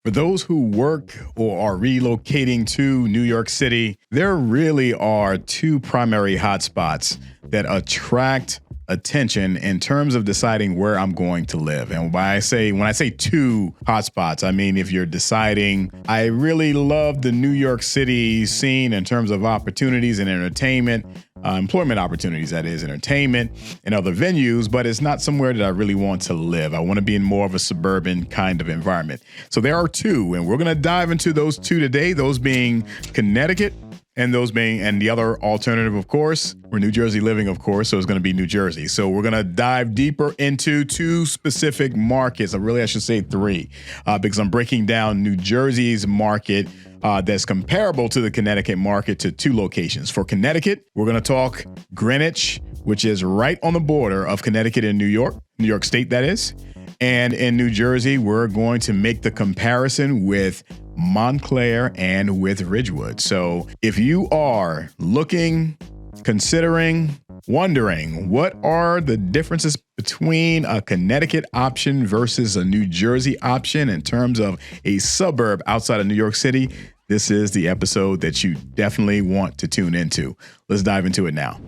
For those who work or are relocating to New York City, there really are two primary hotspots that attract attention in terms of deciding where I'm going to live. And when I say two hotspots, I mean, if you're deciding, I really love the New York City scene in terms of opportunities and entertainment, employment opportunities, that is, entertainment and other venues, but it's not somewhere that I really want to live. I want to be in more of a suburban kind of environment. So there are two, and we're going to dive into those two today, those being Connecticut and the other alternative, of course, we're New Jersey living, of course, so it's going to be New Jersey. So we're going to dive deeper into two specific markets. I should say three, because I'm breaking down New Jersey's market that's comparable to the Connecticut market to two locations. For Connecticut, we're going to talk Greenwich, which is right on the border of Connecticut and New York State, that is. And in New Jersey, we're going to make the comparison with Montclair and with Ridgewood. So if you are looking, considering, wondering what are the differences between a Connecticut option versus a New Jersey option in terms of a suburb outside of New York City, this is the episode that you definitely want to tune into. Let's dive into it now.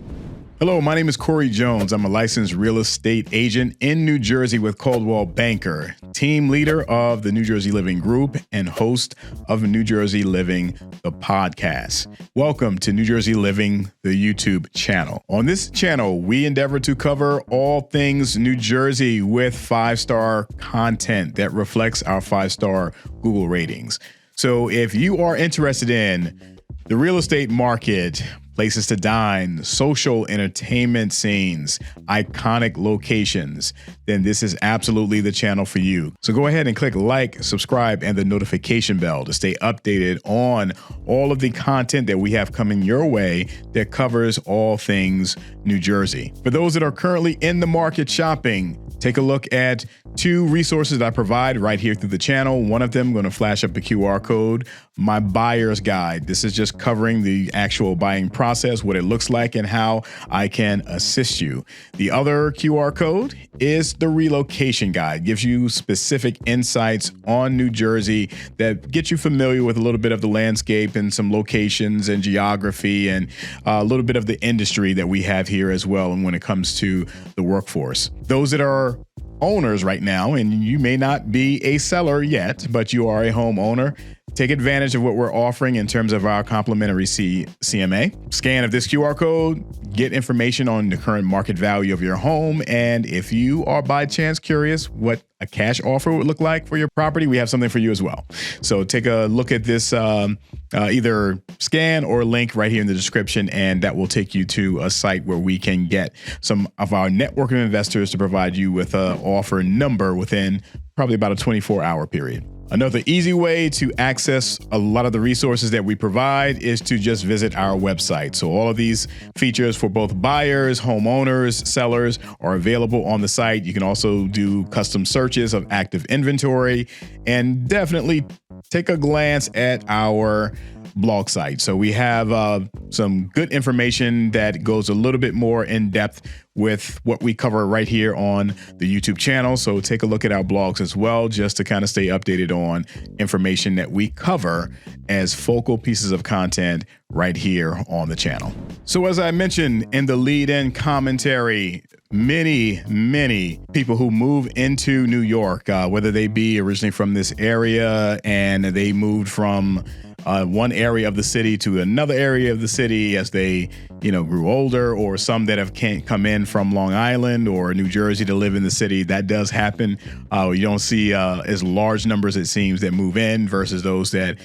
Hello, my name is Corey Jones. I'm a licensed real estate agent in New Jersey with Coldwell Banker, team leader of the New Jersey Living Group and host of New Jersey Living, the podcast. Welcome to New Jersey Living, the YouTube channel. On this channel, we endeavor to cover all things New Jersey with 5-star content that reflects our 5-star Google ratings. So if you are interested in the real estate market, places to dine, social entertainment scenes, iconic locations, then this is absolutely the channel for you. So go ahead and click like, subscribe, and the notification bell to stay updated on all of the content that we have coming your way that covers all things New Jersey. For those that are currently in the market shopping, take a look at two resources that I provide right here through the channel. One of them, I'm going to flash up a QR code, my buyer's guide. This is just covering the actual buying process, what it looks like, and how I can assist you. The other QR code is the relocation guide. Gives you specific insights on New Jersey that get you familiar with a little bit of the landscape and some locations and geography and a little bit of the industry that we have here as well. And when it comes to the workforce, those that are owners right now, and you may not be a seller yet, but you are a homeowner, take advantage of what we're offering in terms of our complimentary CMA. Scan of this QR code, get information on the current market value of your home. And if you are by chance curious what a cash offer would look like for your property, we have something for you as well. So take a look at this either scan or link right here in the description, and that will take you to a site where we can get some of our network of investors to provide you with an offer number within probably about a 24-hour period. Another easy way to access a lot of the resources that we provide is to just visit our website. So all of these features for both buyers, homeowners, sellers are available on the site. You can also do custom searches of active inventory, and definitely take a glance at our blog site. So we have some good information that goes a little bit more in depth with what we cover right here on the YouTube channel. So take a look at our blogs as well, just to kind of stay updated on information that we cover as focal pieces of content right here on the channel. So as I mentioned in the lead-in commentary, many people who move into New York, whether they be originally from this area and they moved from one area of the city to another area of the city as they, grew older, or some that have can't come in from Long Island or New Jersey to live in the city. That does happen. You don't see as large numbers, it seems, that move in versus those that,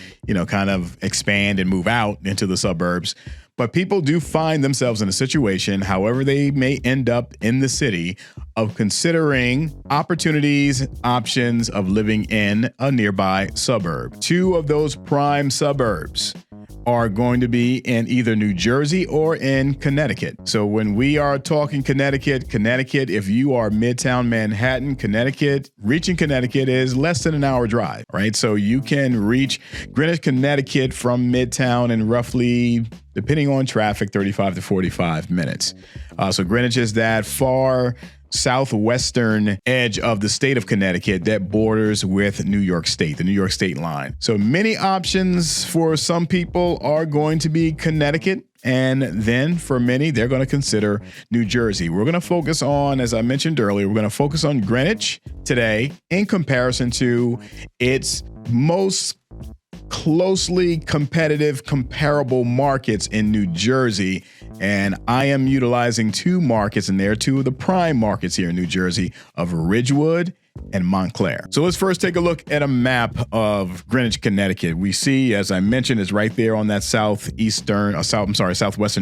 kind of expand and move out into the suburbs. But people do find themselves in a situation, however they may end up in the city, of considering opportunities, options of living in a nearby suburb. Two of those prime suburbs are going to be in either New Jersey or in Connecticut. So when we are talking Connecticut, if you are Midtown Manhattan, reaching Connecticut is less than an hour drive, right? So you can reach Greenwich, Connecticut from Midtown in roughly, depending on traffic, 35 to 45 minutes. So Greenwich is that far. southwestern edge of the state of Connecticut that borders with New York State, the New York State line. So many options for some people are going to be Connecticut. And then for many, they're going to consider New Jersey. We're going to focus on, as I mentioned earlier, we're going to focus on Greenwich today in comparison to its most closely competitive, comparable markets in New Jersey. And I am utilizing two markets, and they're two of the prime markets here in New Jersey of Ridgewood and Montclair. So let's first take a look at a map of Greenwich, Connecticut. We see, as I mentioned, is right there on that southwestern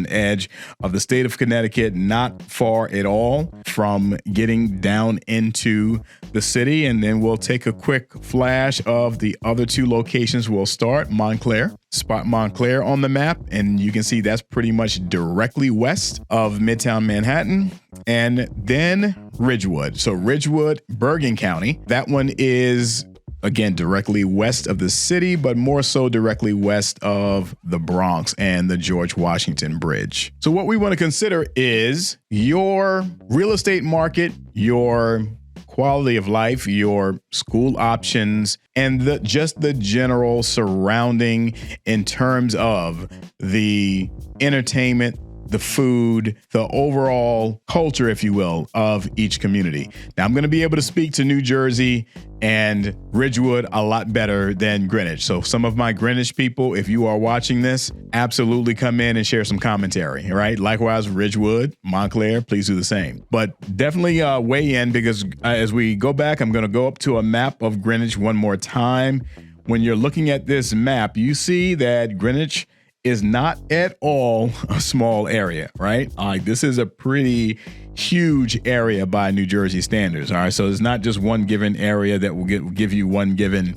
edge of the state of Connecticut, not far at all from getting down into the city. And then we'll take a quick flash of the other two locations. We'll start Montclair. Spot Montclair on the map, and you can see that's pretty much directly west of Midtown Manhattan. And then Ridgewood. So Ridgewood, Bergen County, that one is, again, directly west of the city, but more so directly west of the Bronx and the George Washington Bridge. So what we want to consider is your real estate market, your quality of life, your school options, and just the general surrounding in terms of the entertainment, the food, the overall culture, if you will, of each community. Now, I'm going to be able to speak to New Jersey and Ridgewood a lot better than Greenwich. So some of my Greenwich people, if you are watching this, absolutely come in and share some commentary, right? Likewise, Ridgewood, Montclair, please do the same. But definitely weigh in, because as we go back, I'm going to go up to a map of Greenwich one more time. When you're looking at this map, you see that Greenwich is not at all a small area, right? This is a pretty huge area by New Jersey standards. All right, so it's not just one given area that will give you one given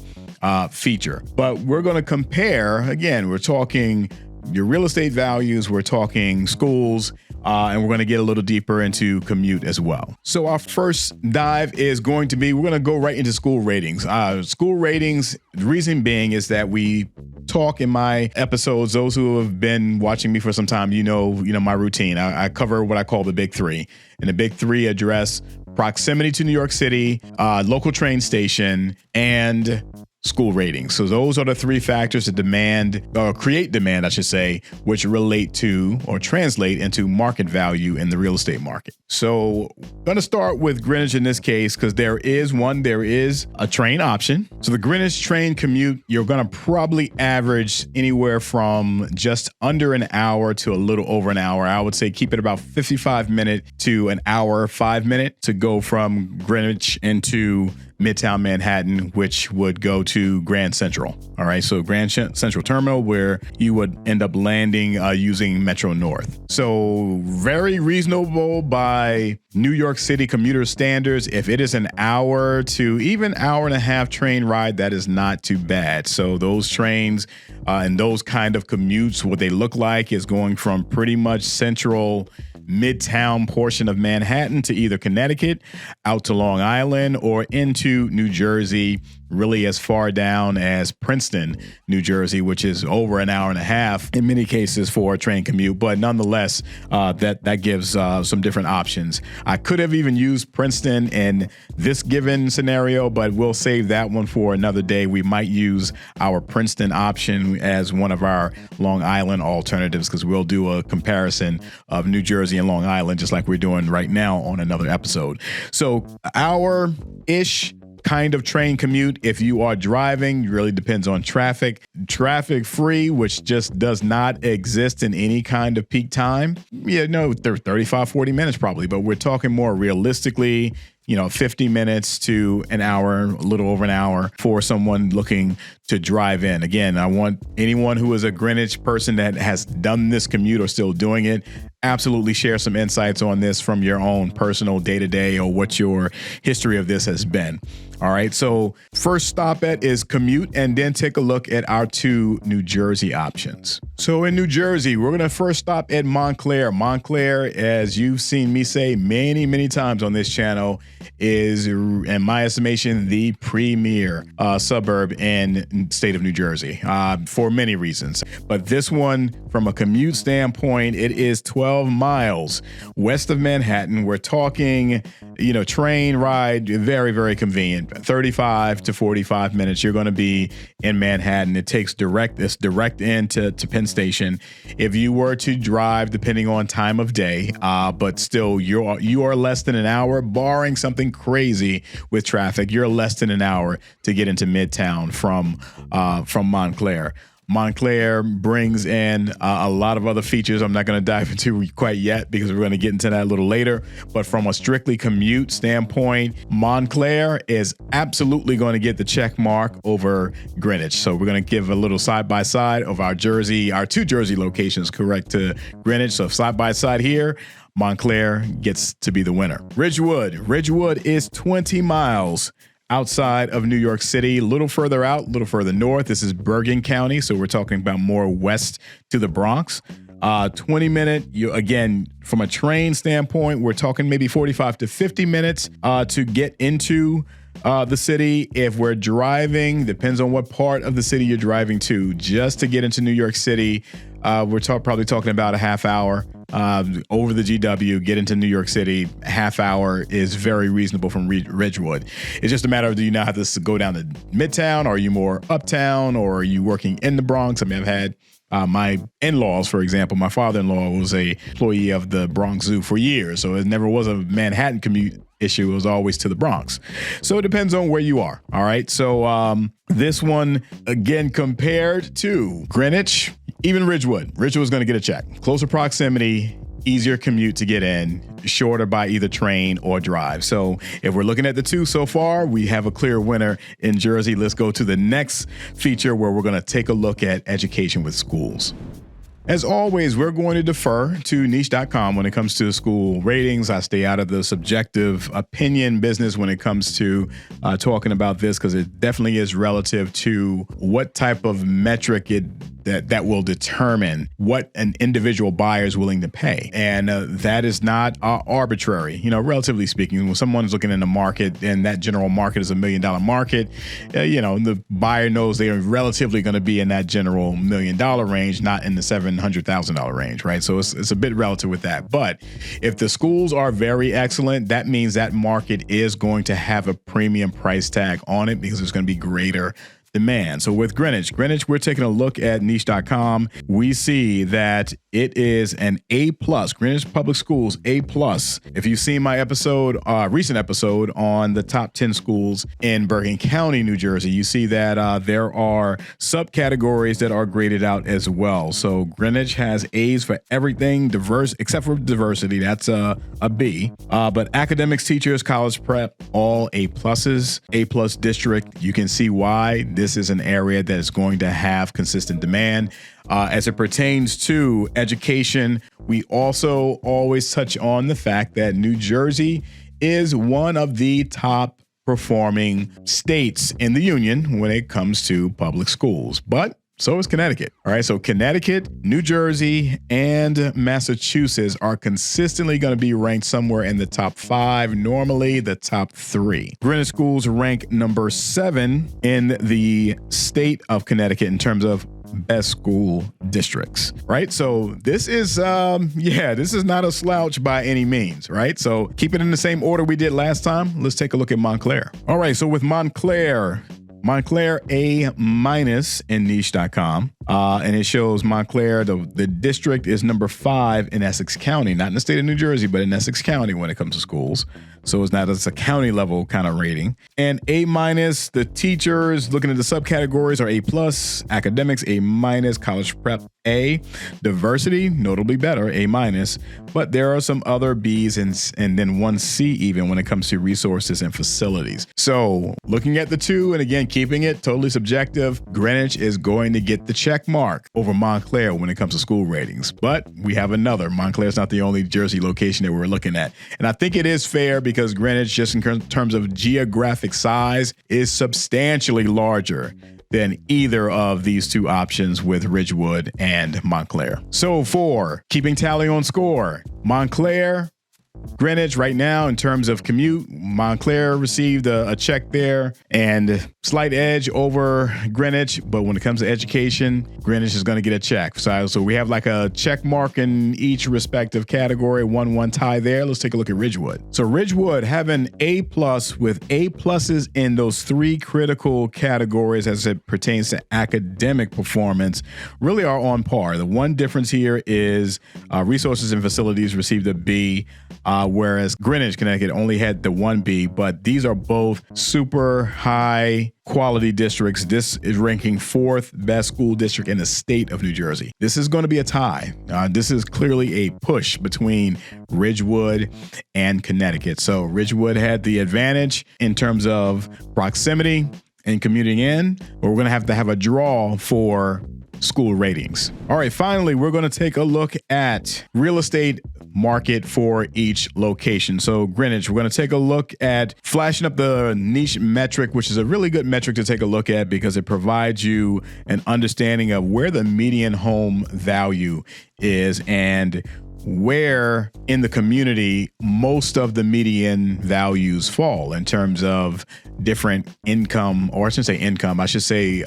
feature. But we're going to compare, again, we're talking your real estate values, we're talking schools, and we're going to get a little deeper into commute as well. So our first dive is going to be, we're going to go right into school ratings. School ratings, the reason being is that we talk in my episodes, those who have been watching me for some time, you know my routine. I cover what I call the big three. And the big three address proximity to New York City, local train station, and school ratings. So those are the three factors that create demand, I should say, which relate to or translate into market value in the real estate market. So I'm going to start with Greenwich in this case, because there is a train option. So the Greenwich train commute, you're going to probably average anywhere from just under an hour to a little over an hour. I would say keep it about 55 minutes to an hour, 5 minutes to go from Greenwich into Midtown Manhattan, which would go to Grand Central. All right, so Grand Central Terminal, where you would end up landing using Metro North. So very reasonable by New York City commuter standards. If it is an hour to even hour and a half train ride, that is not too bad. So those trains and those kind of commutes, what they look like is going from pretty much central Midtown portion of Manhattan to either Connecticut, out to Long Island, or into New Jersey, really as far down as Princeton, New Jersey, which is over an hour and a half in many cases for a train commute. But nonetheless, that gives some different options. I could have even used Princeton in this given scenario, but we'll save that one for another day. We might use our Princeton option as one of our Long Island alternatives, because we'll do a comparison of New Jersey and Long Island, just like we're doing right now on another episode. So hour-ish kind of train commute. If you are driving, it really depends on traffic. Traffic free, which just does not exist in any kind of peak time. 35, 40 minutes probably, but we're talking more realistically, 50 minutes to an hour, a little over an hour for someone looking to drive in. Again, I want anyone who is a Greenwich person that has done this commute or still doing it, absolutely share some insights on this from your own personal day-to-day or what your history of this has been. All right, so first stop at is commute, and then take a look at our two New Jersey options. So in New Jersey, we're going to first stop at Montclair. Montclair, as you've seen me say many, many times on this channel, is, in my estimation, the premier suburb in state of New Jersey for many reasons. But this one, from a commute standpoint, it is 12 12 miles west of Manhattan. We're talking, train ride, very, very convenient. 35 to 45 minutes. You're going to be in Manhattan. It takes direct into Penn Station. If you were to drive, depending on time of day, but still you are less than an hour, barring something crazy with traffic. You're less than an hour to get into Midtown from Montclair. Montclair brings in a lot of other features I'm not going to dive into quite yet because we're going to get into that a little later. But from a strictly commute standpoint, Montclair is absolutely going to get the check mark over Greenwich. So we're going to give a little side-by-side of our two Jersey locations correct to Greenwich. So side-by-side here, Montclair gets to be the winner. Ridgewood is 20 miles outside of New York City, a little further out, a little further north. This is Bergen County, so we're talking about more west to the Bronx. 20-minute, again, from a train standpoint, we're talking maybe 45 to 50 minutes to get into the city. If we're driving, depends on what part of the city you're driving to. Just to get into New York City, we're probably talking about a half hour over the GW, get into New York City. Half hour is very reasonable from Ridgewood. It's just a matter of, do you now have to go down to Midtown? Or are you more uptown, or are you working in the Bronx? I mean, I've had my in-laws, for example, my father-in-law was a employee of the Bronx Zoo for years. So it never was a Manhattan commute issue. It was always to the Bronx. So it depends on where you are. All right. So this one, again, compared to Greenwich, even Ridgewood's going to get a check. Closer proximity, easier commute to get in, shorter by either train or drive. So if we're looking at the two so far, we have a clear winner in Jersey. Let's go to the next feature where we're going to take a look at education with schools. As always, we're going to defer to niche.com when it comes to school ratings. I stay out of the subjective opinion business when it comes to talking about this, because it definitely is relative to what type of metric that will determine what an individual buyer is willing to pay. And that is not arbitrary, relatively speaking. When someone is looking in the market and that general market is $1 million market, the buyer knows they are relatively going to be in that general $1 million range, not in the $700,000 range, right? So it's a bit relative with that. But if the schools are very excellent, that means that market is going to have a premium price tag on it because there's going to be greater demand. So with Greenwich, we're taking a look at niche.com. We see that it is an A+, Greenwich Public Schools, A+. If you've seen my recent episode on the top 10 schools in Bergen County, New Jersey, you see that there are subcategories that are graded out as well. So Greenwich has A's for everything, diverse, except for diversity. That's a B. But academics, teachers, college prep, all A+, A+ district. You can see why this is an area that is going to have consistent demand. As it pertains to education, we also always touch on the fact that New Jersey is one of the top performing states in the union when it comes to public schools. But so is Connecticut. All right. So Connecticut, New Jersey, and Massachusetts are consistently going to be ranked somewhere in the top 5, normally the top 3. Greenwich schools rank number 7 in the state of Connecticut in terms of best school districts, right? So this is, this is not a slouch by any means, right? So keep it in the same order we did last time. Let's take a look at Montclair. All right. So with Montclair A- in niche.com. And it shows Montclair, the district is number 5 in Essex County, not in the state of New Jersey, but in Essex County when it comes to schools. So it's a county level kind of rating. And A-, the teachers, looking at the subcategories, are A+, academics, A-, college prep, A, diversity, notably better, A-, but there are some other B's and then one C even when it comes to resources and facilities. So looking at the two, and again, keeping it totally subjective, Greenwich is going to get the check mark over Montclair when it comes to school ratings. But we have another. Montclair's not the only Jersey location that we're looking at. And I think it is fair because Greenwich, just in terms of geographic size, is substantially larger than either of these two options with Ridgewood and Montclair. So for keeping tally on score, Montclair Greenwich right now, in terms of commute, Montclair received a check there and slight edge over Greenwich. But when it comes to education, Greenwich is going to get a check. So we have like a check mark in each respective category, 1-1 tie there. Let's take a look at Ridgewood. So Ridgewood having A+ with A pluses in those three critical categories as it pertains to academic performance really are on par. The one difference here is resources and facilities received a B, whereas Greenwich, Connecticut only had the 1B, but these are both super high quality districts. This is ranking 4th best school district in the state of New Jersey. This is going to be a tie. This is clearly a push between Ridgewood and Connecticut. So Ridgewood had the advantage in terms of proximity and commuting in, but we're going to have a draw for school ratings. All right, finally, we're going to take a look at real estate market for each location. So Greenwich, we're going to take a look at flashing up the niche metric, which is a really good metric to take a look at because it provides you an understanding of where the median home value is and where in the community most of the median values fall in terms of different income, or I shouldn't say income, I should say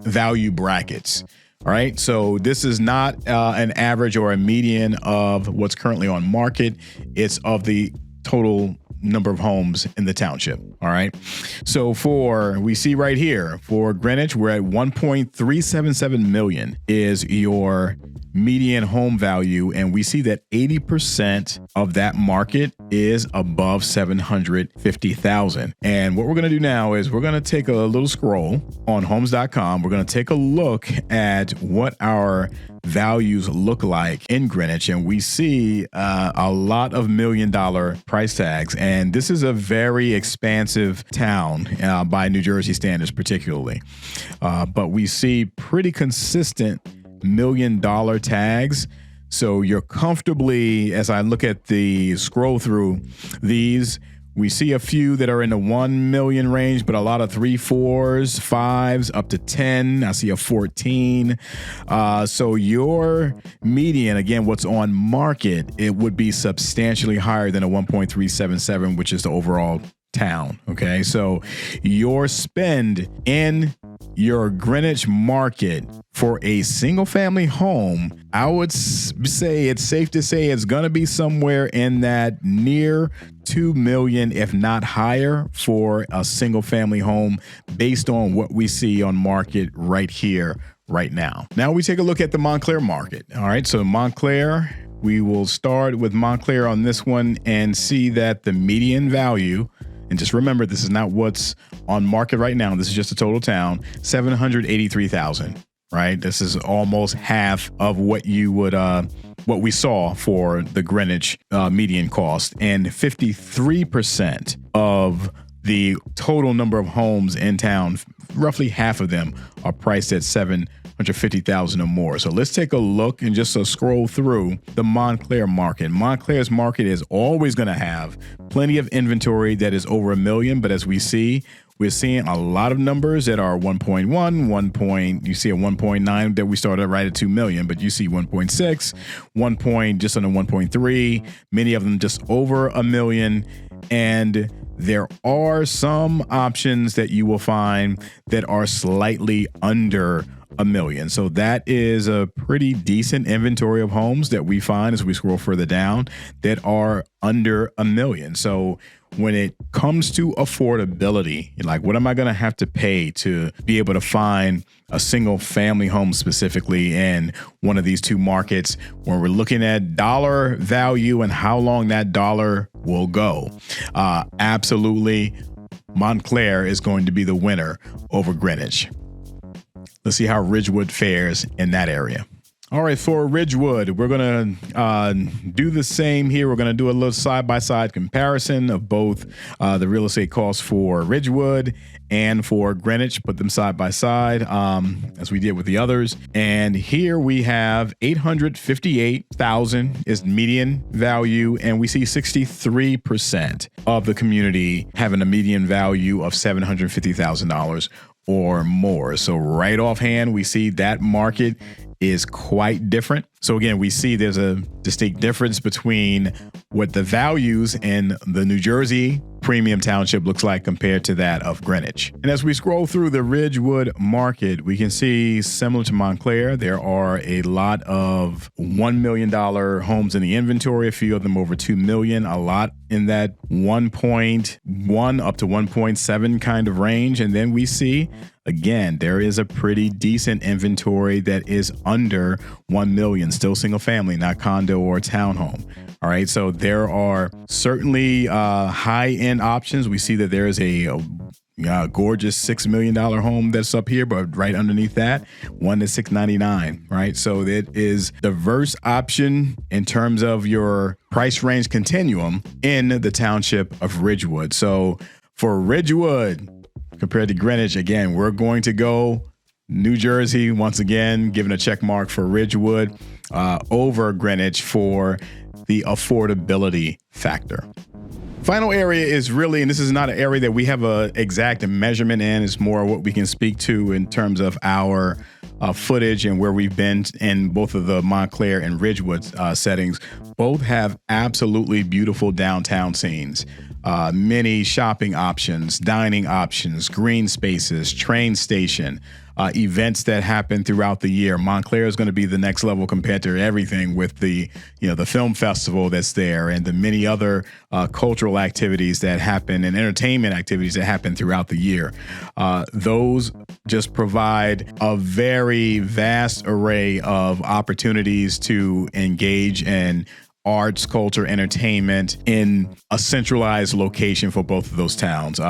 value brackets. All right. So this is not an average or a median of what's currently on market. It's of the total number of homes in the township. All right. So we see right here for Greenwich, we're at 1.377 million is your median home value. And we see that 80% of that market is above 750,000. And what we're going to do now is we're going to take a little scroll on homes.com. We're going to take a look at what our values look like in Greenwich. And we see a lot of $1 million price tags. And this is a very expansive town by New Jersey standards, particularly. But we see pretty consistent $1 million tags. So you're comfortably, as I look at the scroll through these, we see a few that are in the 1 million range, but a lot of 3, 4s, 5s, up to 10. I see a 14. So your median, again, what's on market, it would be substantially higher than a 1.377, which is the overall town. Okay. So your spend in your Greenwich market for a single family home, I would say it's safe to say it's going to be somewhere in that near 2 million, if not higher, for a single family home based on what we see on market right here, right now. Now we take a look at the Montclair market. All right. So Montclair, we will start with Montclair on this one and see that the median value, and just remember, this is not what's on market right now. This is just a total town, 783,000, right? This is almost half of what you would, what we saw for the Greenwich median cost, and 53% of the total number of homes in town, roughly half of them are priced at 750,000 or more. So let's take a look and just scroll through the Montclair market. Montclair's market is always going to have plenty of inventory that is over 1 million. But as we see, we're seeing a lot of numbers that are 1.1, you see a 1.9 that we started right at 2 million, but you see 1.6, 1 just under 1.3, many of them just over 1 million. And there are some options that you will find that are slightly under 1 million. So that is a pretty decent inventory of homes that we find as we scroll further down that are under 1 million. So when it comes to affordability, like what am I going to have to pay to be able to find a single family home specifically in one of these two markets, when we're looking at dollar value and how long that dollar will go? Absolutely, Montclair is going to be the winner over Greenwich. Let's see how Ridgewood fares in that area. All right, for Ridgewood, we're going to do the same here. We're going to do a little side-by-side comparison of both the real estate costs for Ridgewood and for Greenwich, put them side by side as we did with the others. And here we have 858,000 is median value, and we see 63% of the community having a median value of $750,000 or more. So right offhand, we see that market is quite different. So again, we see there's a distinct difference between what the values in the New Jersey premium township looks like compared to that of Greenwich. And as we scroll through the Ridgewood market, we can see, similar to Montclair, there are a lot of $1 million homes in the inventory, a few of them over $2 million, a lot in that 1.1 up to 1.7 kind of range. And then we see, again, there is a pretty decent inventory that is under 1 million, still single family, not condo or townhome. All right. So there are certainly high end options. We see that there is a gorgeous $6 million home that's up here, but right underneath that, one is $699. Right. So it is diverse option in terms of your price range continuum in the township of Ridgewood. So for Ridgewood compared to Greenwich, again, we're going to go New Jersey once again, giving a check mark for Ridgewood over Greenwich for the affordability factor. Final area is really, and this is not an area that we have a exact measurement in, it's more what we can speak to in terms of our footage and where we've been in both of the Montclair and Ridgewood settings. Both have absolutely beautiful downtown scenes. Many shopping options, dining options, green spaces, train station, events that happen throughout the year. Montclair is going to be the next level compared to everything with the film festival that's there and the many other cultural activities that happen and entertainment activities that happen throughout the year. Those just provide a very vast array of opportunities to engage in arts, culture, entertainment in a centralized location for both of those towns.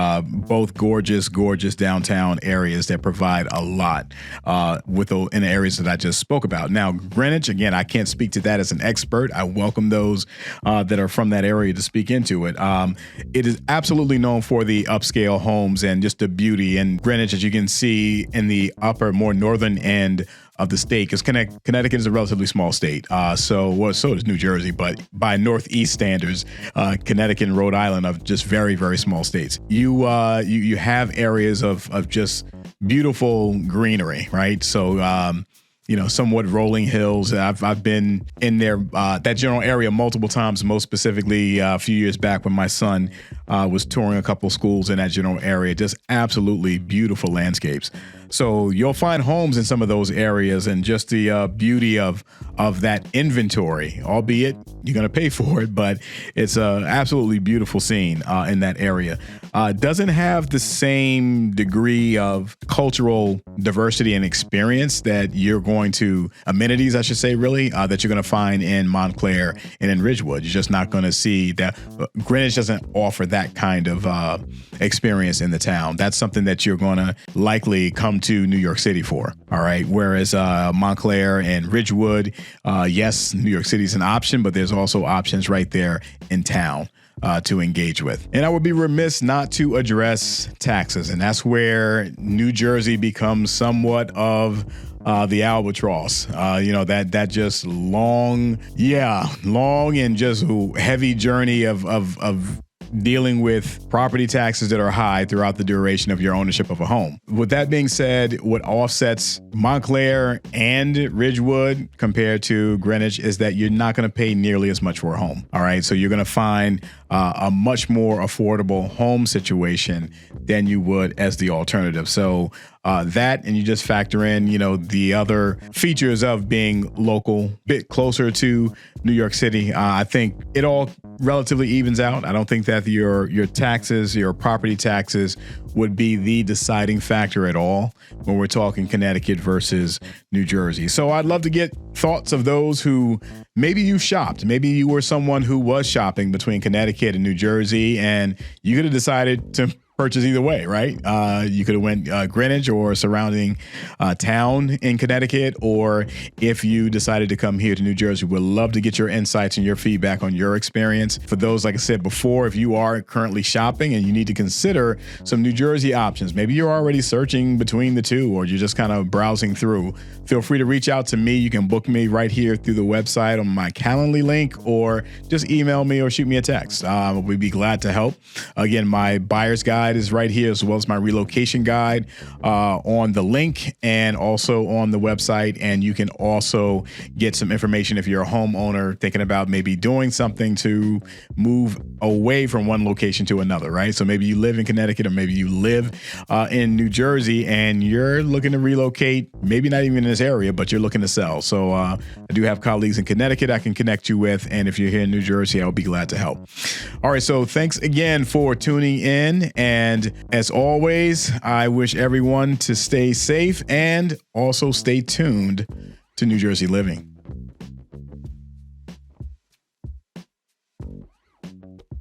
Both gorgeous downtown areas that provide a lot in the areas that I just spoke about. Now, Greenwich, again, I can't speak to that as an expert. I welcome those that are from that area to speak into it. It is absolutely known for the upscale homes and just the beauty. And Greenwich, as you can see in the upper, more northern end of the state, because Connecticut is a relatively small state. So does New Jersey, but by Northeast standards, Connecticut and Rhode Island are just very, very small states. You have areas of just beautiful greenery, right? So somewhat rolling hills. I've been in there, that general area multiple times, most specifically a few years back when my son was touring a couple schools in that general area. Just absolutely beautiful landscapes. So you'll find homes in some of those areas and just the beauty of that inventory, albeit you're going to pay for it, but it's a absolutely beautiful scene in that area. Doesn't have the same degree of cultural diversity and experience that amenities, I should say, really, that you're going to find in Montclair and in Ridgewood. You're just not going to see that. Greenwich doesn't offer that kind of experience in the town. That's something that you're going to likely come to New York City for. All right. Whereas Montclair and Ridgewood, yes, New York City is an option, but there's also options right there in town to engage with. And I would be remiss not to address taxes. And that's where New Jersey becomes somewhat of the albatross, that just long and just heavy journey of dealing with property taxes that are high throughout the duration of your ownership of a home. With that being said, what offsets Montclair and Ridgewood compared to Greenwich is that you're not going to pay nearly as much for a home. All right. So you're going to find a much more affordable home situation than you would as the alternative. So that, and you just factor in, the other features of being local, bit closer to New York City. I think it all relatively evens out. I don't think that your taxes, your property taxes would be the deciding factor at all when we're talking Connecticut versus New Jersey. So I'd love to get thoughts of those who maybe you shopped. Maybe you were someone who was shopping between Connecticut and New Jersey, and you could have decided to purchase either way, right? You could have went Greenwich or surrounding town in Connecticut, or if you decided to come here to New Jersey, we'd love to get your insights and your feedback on your experience. For those, like I said before, if you are currently shopping and you need to consider some New Jersey options, maybe you're already searching between the two, or you're just kind of browsing through, feel free to reach out to me. You can book me right here through the website on my Calendly link, or just email me or shoot me a text. We'd be glad to help. Again, my buyer's guide guide is right here, as well as my relocation guide on the link and also on the website. And you can also get some information if you're a homeowner thinking about maybe doing something to move away from one location to another, right? So maybe you live in Connecticut, or maybe you live in New Jersey and you're looking to relocate, maybe not even in this area, but you're looking to sell. So I do have colleagues in Connecticut I can connect you with. And if you're here in New Jersey, I'll be glad to help. All right. So thanks again for tuning in. And as always, I wish everyone to stay safe and also stay tuned to New Jersey Living.